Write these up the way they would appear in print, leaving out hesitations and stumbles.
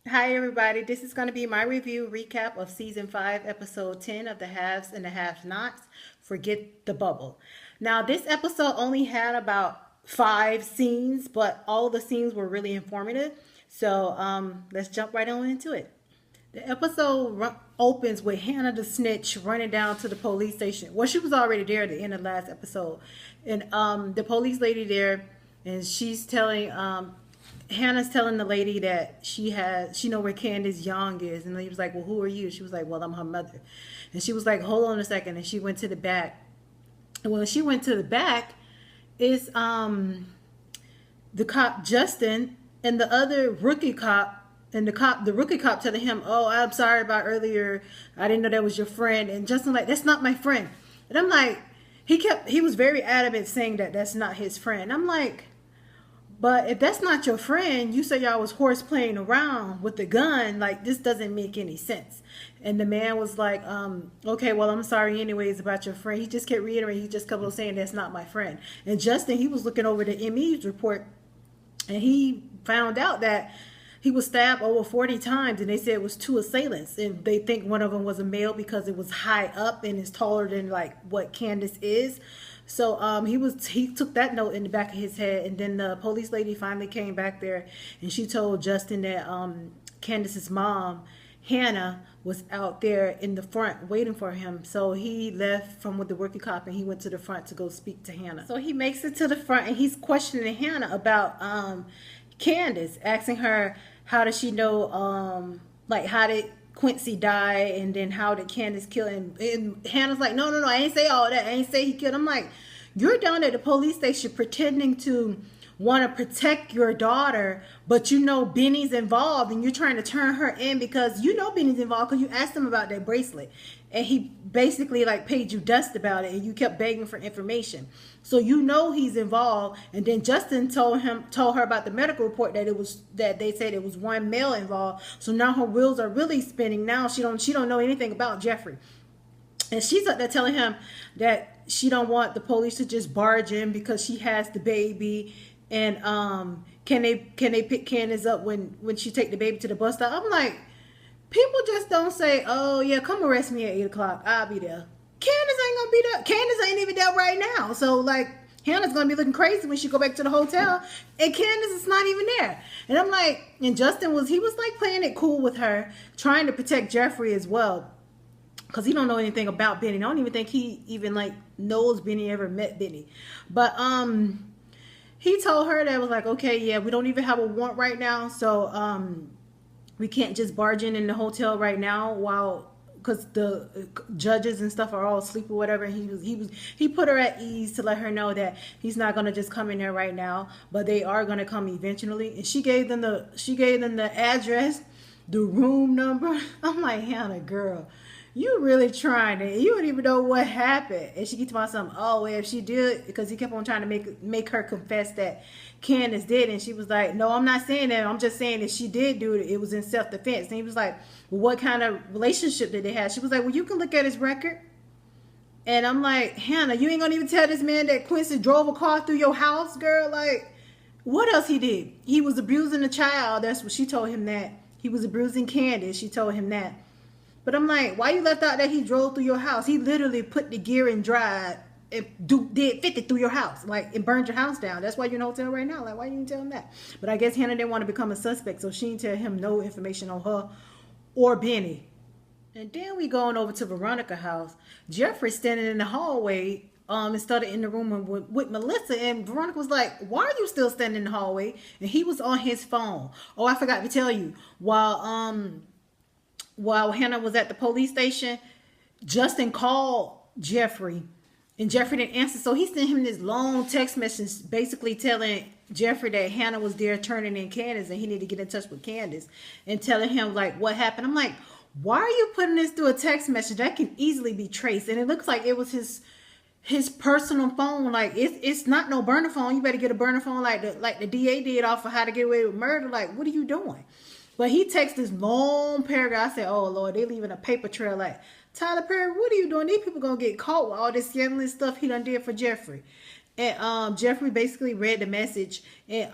Hi, everybody. This is going to be my review recap of season 5, episode 10 of The Haves and the Have Nots. Forget the Bubble. Now, this episode only had about 5 scenes, but all the scenes were really informative. So, let's jump right on into it. The episode opens with Hannah the snitch running down to the police station. Well, she was already there at the end of the last episode. And the police lady there, and she's telling Hannah's telling the lady that she know where Candice Young is, and he was like, "Well, who are you?" She was like, "Well, I'm her mother," and she was like, "Hold on a second," and she went to the back. And when she went to the back, it's the cop Justin and the other rookie cop. And the rookie cop telling him, "Oh, I'm sorry about earlier. I didn't know that was your friend." And Justin like, "That's not my friend." And I'm like, he was very adamant saying that that's not his friend. I'm like, but if that's not your friend, you say y'all was horse playing around with the gun. Like, this doesn't make any sense. And the man was like, okay, well, I'm sorry anyways about your friend. He just kept reiterating. He just kept on saying that's not my friend. And Justin, he was looking over the ME's report, and he found out that he was stabbed over 40 times, and they said it was 2 assailants, and they think one of them was a male because it was high up and is taller than like what Candice is. So he took that note in the back of his head, and then the police lady finally came back there, and she told Justin that Candice's mom, Hannah, was out there in the front waiting for him. So he left from with the rookie cop and he went to the front to go speak to Hannah. So he makes it to the front and he's questioning Hannah about Candice, asking her how does she know, like how did Quincy die, and then how did Candice kill him? And Hannah's like, no, I ain't say all that. I ain't say he killed him. I'm like, you're down at the police station pretending to want to protect your daughter, but you know Benny's involved, and you're trying to turn her in because you know Benny's involved because you asked him about that bracelet, and he basically like paid you dust about it, and you kept begging for information. So you know he's involved. And then Justin told her about the medical report that they said it was one male involved. So now her wheels are really spinning. Now she don't know anything about Jeffrey. And she's up there telling him that she don't want the police to just barge in because she has the baby. And can they pick Candice up when she take the baby to the bus stop? I'm like, people just don't say, "Oh yeah, come arrest me at 8 o'clock. I'll be there." Candice ain't gonna be there. Candice ain't even there right now. So like, Hannah's gonna be looking crazy when she go back to the hotel, and Candice is not even there. And I'm like, and Justin was like playing it cool with her, trying to protect Jeffrey as well, because he don't know anything about Benny. I don't even think he even like knows Benny, ever met Benny. But he told her that was like, okay, yeah, we don't even have a warrant right now, so we can't just barge in the hotel right now while because the judges and stuff are all asleep or whatever. He put her at ease to let her know that he's not gonna just come in there right now, but they are gonna come eventually. And she gave them the address, the room number. I'm like, Hannah, girl, you really trying it. You don't even know what happened. And she keeps on something. Oh, well, if she did, because he kept on trying to make her confess that Candice did. And she was like, no, I'm not saying that. I'm just saying that she did do it. It was in self-defense. And he was like, well, what kind of relationship did they have? She was like, well, you can look at his record. And I'm like, Hannah, you ain't going to even tell this man that Quincy drove a car through your house, girl? Like, what else he did? He was abusing a child. That's what she told him that. He was abusing Candice. She told him that. But I'm like, why you left out that he drove through your house? He literally put the gear in drive and did 50 through your house, like, and burned your house down. That's why you're in a hotel right now. Like, why you didn't tell him that? But I guess Hannah didn't want to become a suspect, so she didn't tell him no information on her or Benny. And then we going over to Veronica House. Jeffrey standing in the hallway and started in the room with Melissa, and Veronica was like, why are you still standing in the hallway? And he was on his phone. Oh, I forgot to tell you, while Hannah was at the police station, Justin called Jeffrey, and Jeffrey didn't answer. So he sent him this long text message basically telling Jeffrey that Hannah was there turning in Candice and he needed to get in touch with Candice, and telling him like what happened. I'm like, why are you putting this through a text message? That can easily be traced. And it looks like it was his personal phone. Like, it's not no burner phone. You better get a burner phone like the DA did off of How to Get Away with Murder. Like, what are you doing? But he texted this long paragraph. I said, oh, Lord, they leaving a paper trail. Like, Tyler Perry, what are you doing? These people going to get caught with all this scandalous stuff he done did for Jeffrey. And Jeffrey basically read the message. And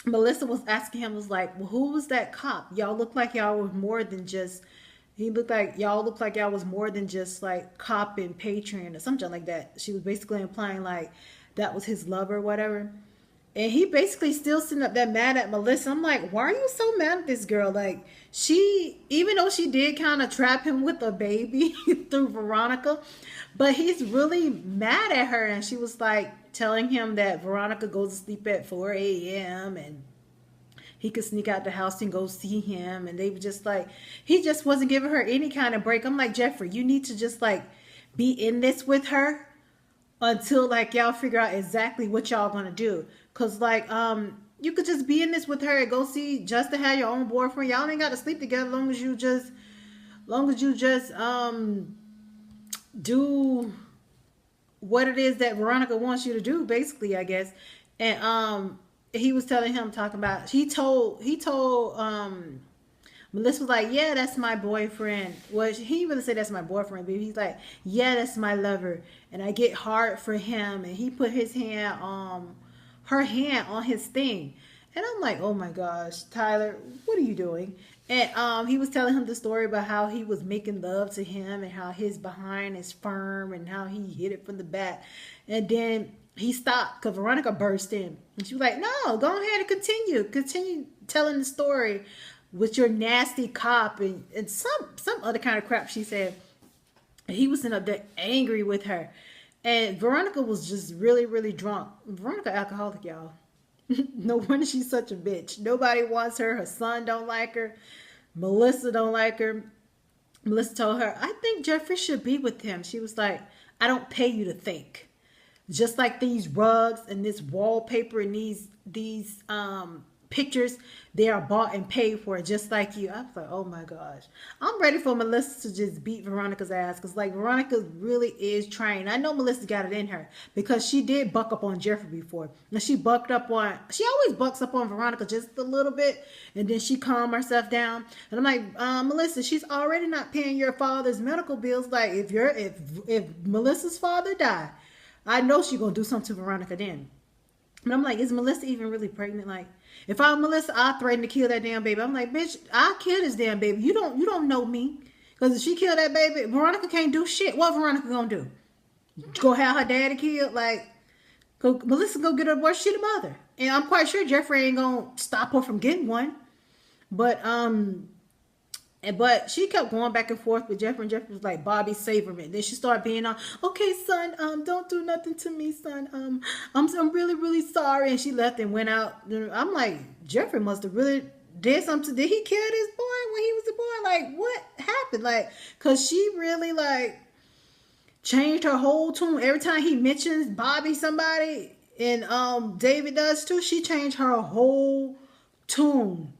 Melissa was asking him, was like, well, who was that cop? Y'all look like y'all were more than just, he looked like y'all was more than just like cop and patron or something like that. She was basically implying like that was his lover or whatever. And he basically still sitting up there mad at Melissa. I'm like, why are you so mad at this girl? Like, she, even though she did kind of trap him with a baby through Veronica, but he's really mad at her. And she was like telling him that Veronica goes to sleep at 4 a.m. and he could sneak out the house and go see him. And they were just like, he just wasn't giving her any kind of break. I'm like, Jeffrey, you need to just like be in this with her until like y'all figure out exactly what y'all gonna do. Cause like you could just be in this with her and go see Justin, have your own boyfriend. Y'all ain't got to sleep together long as you just do what it is that Veronica wants you to do, basically, I guess. And he was telling him, talking about, he told Melissa was like, yeah, that's my boyfriend. Well, he really said that's my boyfriend, but he's like, yeah, that's my lover. And I get hard for him. And he put his hand, her hand on his thing. And I'm like, oh my gosh, Tyler, what are you doing? And he was telling him the story about how he was making love to him and how his behind is firm and how he hit it from the back. And then he stopped because Veronica burst in. And she was like, no, go ahead and continue telling the story with your nasty cop and some other kind of crap she said. And he was sitting up there angry with her. And Veronica was just really, really drunk. Veronica alcoholic, y'all. No wonder she's such a bitch. Nobody wants her. Her son don't like her. Melissa don't like her. Melissa told her, I think Jeffrey should be with him. She was like, I don't pay you to think. Just like these rugs and this wallpaper and these pictures, they are bought and paid for just like you. I was like, oh my gosh. I'm ready for Melissa to just beat Veronica's ass because like Veronica really is trying. I know Melissa got it in her because she did buck up on Jeffrey before. And she always bucks up on Veronica just a little bit and then she calmed herself down. And I'm like, Melissa, she's already not paying your father's medical bills. Like if Melissa's father died, I know she's gonna do something to Veronica then. And I'm like, is Melissa even really pregnant? Like, if I'm Melissa, I threaten to kill that damn baby. I'm like, bitch, I'll kill this damn baby. You don't know me. Because if she killed that baby, Veronica can't do shit. What Veronica gonna do? Go have her daddy killed? Like, Melissa go get her boy, she the mother. And I'm quite sure Jeffrey ain't gonna stop her from getting one. But she kept going back and forth with Jeffrey, and Jeffrey was like, Bobby, save him. And then she started being on, okay, son, don't do nothing to me, son. I'm really, really sorry. And she left and went out. I'm like, Jeffrey must have really did something. Did he kill this boy when he was a boy? Like, what happened? Like, because she really, like, changed her whole tune. Every time he mentions Bobby, somebody, and David does too, she changed her whole tune.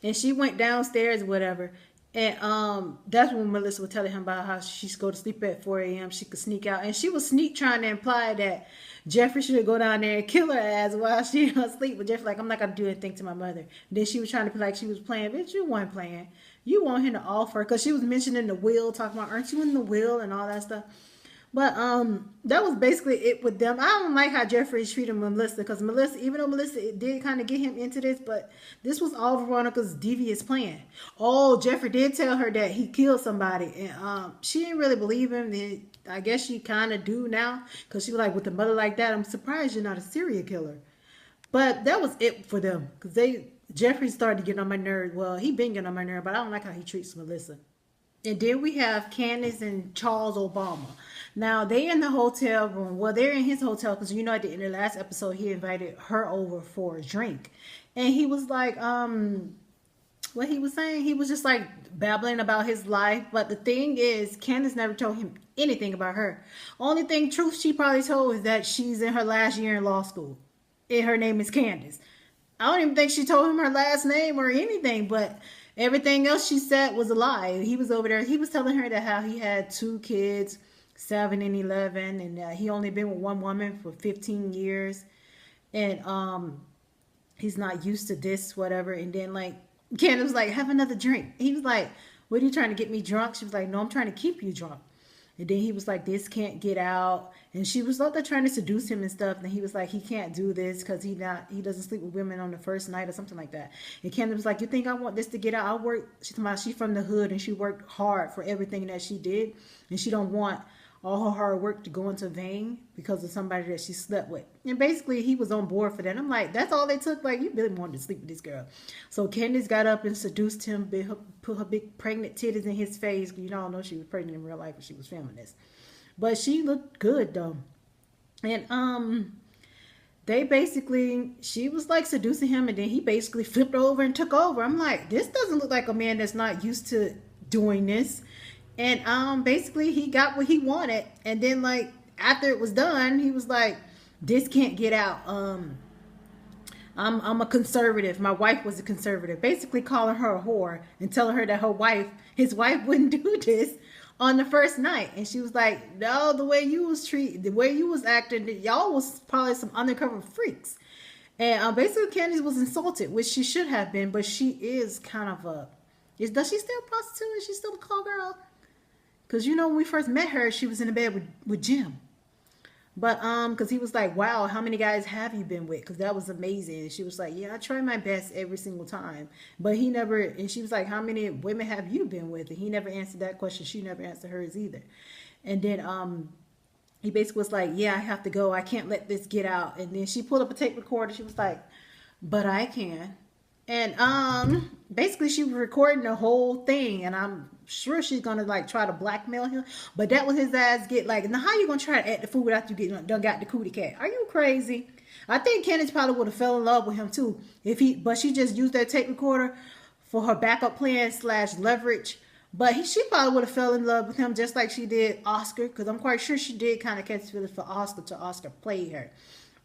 And she went downstairs, whatever. And that's when Melissa was telling him about how she's go to sleep at 4 a.m. She could sneak out. And she was trying to imply that Jeffrey should go down there and kill her ass while she asleep. But Jeffrey like, I'm not going to do anything to my mother. And then she was trying to be like she was playing. Bitch, you weren't playing. You want him to offer. Because she was mentioning the will, talking about, aren't you in the will and all that stuff. But that was basically it with them. I don't like how Jeffrey treated Melissa because Melissa, even though Melissa did kind of get him into this, but this was all Veronica's devious plan. Oh, Jeffrey did tell her that he killed somebody, and she didn't really believe him. And I guess she kind of do now because she was like, with a mother like that, I'm surprised you're not a serial killer. But that was it for them because Jeffrey started getting on my nerve. Well, he been getting on my nerve, but I don't like how he treats Melissa. And then we have Candice and Charles Obama. Now, they in the hotel room. Well, they're in his hotel because, you know, at the end of the last episode, he invited her over for a drink. And he was like, what he was saying, he was just like babbling about his life. But the thing is, Candice never told him anything about her. Only thing, truth she probably told is that she's in her last year in law school. And her name is Candice. I don't even think she told him her last name or anything, but everything else she said was a lie. He was over there. He was telling her that how he had 2 kids, 7 and 11, and he only been with one woman for 15 years. And he's not used to this, whatever. And then, like, Candace was like, have another drink. He was like, what are you trying to get me drunk? She was like, no, I'm trying to keep you drunk. And then he was like, this can't get out. And she was out there trying to seduce him and stuff. And he was like, he can't do this because he doesn't sleep with women on the first night or something like that. And Candice was like, you think I want this to get out? She's from the hood and she worked hard for everything that she did. And she don't want all her hard work to go into vain because of somebody that she slept with. And basically he was on board for that. I'm like, that's all they took? Like, you really wanted to sleep with this girl. So Candice got up and seduced him, put her big pregnant titties in his face. You don't know she was pregnant in real life when she was filming this. But she looked good though. And she was like seducing him, and then he basically flipped over and took over. I'm like, this doesn't look like a man that's not used to doing this. And basically he got what he wanted. And then like after it was done, he was like, this can't get out. I'm a conservative. My wife was a conservative. Basically calling her a whore and telling her that his wife wouldn't do this on the first night. And she was like, no, the way you was acting, y'all was probably some undercover freaks. And basically Candice was insulted, which she should have been, but she is kind of does she still prostitute? Is she still a call girl? Because, when we first met her, she was in the bed with Jim. But, because he was like, wow, how many guys have you been with? Because that was amazing. And she was like, yeah, I try my best every single time. But and she was like, how many women have you been with? And he never answered that question. She never answered hers either. And then, he basically was like, yeah, I have to go. I can't let this get out. And then she pulled up a tape recorder. She was like, but I can. And basically she was recording the whole thing, and I'm sure she's gonna like try to blackmail him. But that was his ass get like, now how you gonna try to act the fool without you getting done got the cootie cat? Are you crazy? I think Candice probably would have fell in love with him too but she just used that tape recorder for her backup plan / leverage. But she probably would have fell in love with him just like she did Oscar, because I'm quite sure she did kind of catch feelings for Oscar till Oscar played her.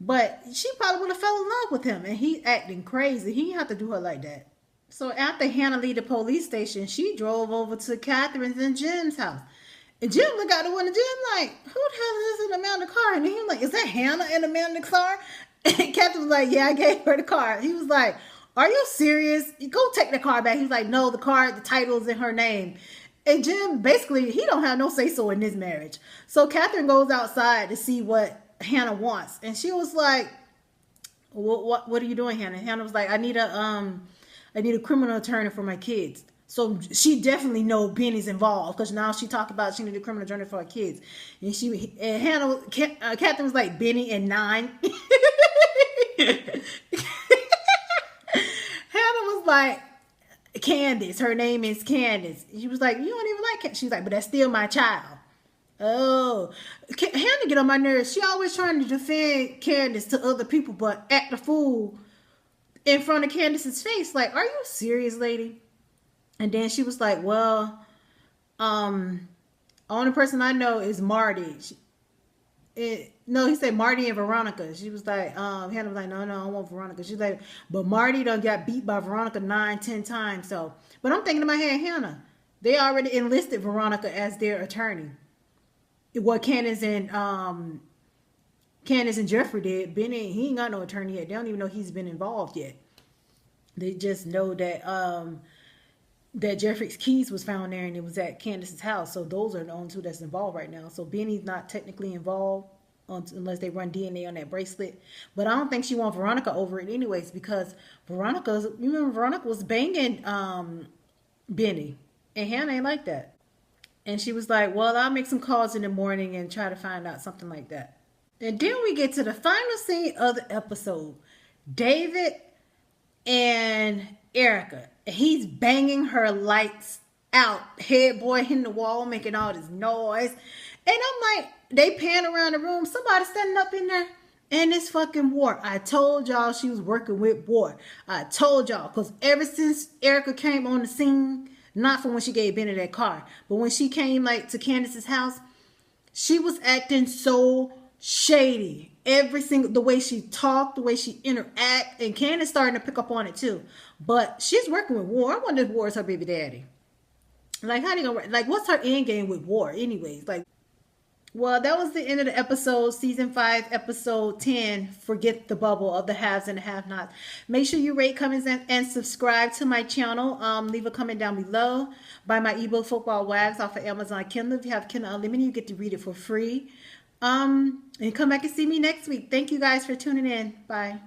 But she probably would have fell in love with him, and he acting crazy. He didn't have to do her like that. So after Hannah left the police station, she drove over to Katherine's and Jim's house. And Jim looked out the window. Jim like, who the hell is this in the man in the car? And he was like, is that Hannah in the man in the car? And Katherine was like, yeah, I gave her the car. He was like, are you serious? You go take the car back. He was like, no, the title's in her name. And Jim, basically, he don't have no say-so in this marriage. So Katherine goes outside to see what Hannah wants. And she was like, what are you doing, Hannah? Hannah was like, I need a criminal attorney for my kids. So she definitely know Benny's involved, because now she talked about she needed a criminal attorney for her kids. And Katherine was like, Benny and 9. Hannah was like, Candice. Her name is Candice. She was like, you don't even like Candice. She was like, but that's still my child. Oh, Hannah get on my nerves. She always trying to defend Candice to other people, but act a fool in front of Candice's face. Like, are you serious, lady? And then she was like, well, only person I know is Marty. No, he said Marty and Veronica. She was like, Hannah was like, no, I want Veronica. She's like, but Marty done got beat by Veronica 9-10 times. So, but I'm thinking in my head, Hannah, they already enlisted Veronica as their attorney. What Candice and Jeffrey did. Benny, he ain't got no attorney yet. They don't even know he's been involved yet. They just know that that Jeffrey's keys was found there and it was at Candice's house. So those are the only two that's involved right now. So Benny's not technically involved unless they run DNA on that bracelet. But I don't think she wants Veronica over it anyways, because Veronica was banging Benny, and Hannah ain't like that. And she was like, well, I'll make some calls in the morning and try to find out something like that. And then we get to the final scene of the episode. David and Erica. He's banging her lights out. Head boy hitting the wall, making all this noise. And I'm like, they pan around the room. Somebody standing up in there. And it's fucking Ward. I told y'all she was working with Ward. I told y'all. Because ever since Erica came on the scene, not from when she gave Benny that car, but when she came like to Candice's house, she was acting so shady. The way she talked, the way she interact, and Candice starting to pick up on it too. But she's working with Ward. I wonder if Ward's her baby daddy. Like, how they gonna, like, what's her end game with Ward anyways? Like, Well, that was the end of the episode, season 5, episode 10. Forget the bubble of the haves and the have nots. Make sure you rate, comment, and subscribe to my channel. Leave a comment down below. Buy my ebook Football Wags off of Amazon Kindle. If you have Kindle Unlimited, you get to read it for free. And come back and see me next week. Thank you guys for tuning in. Bye.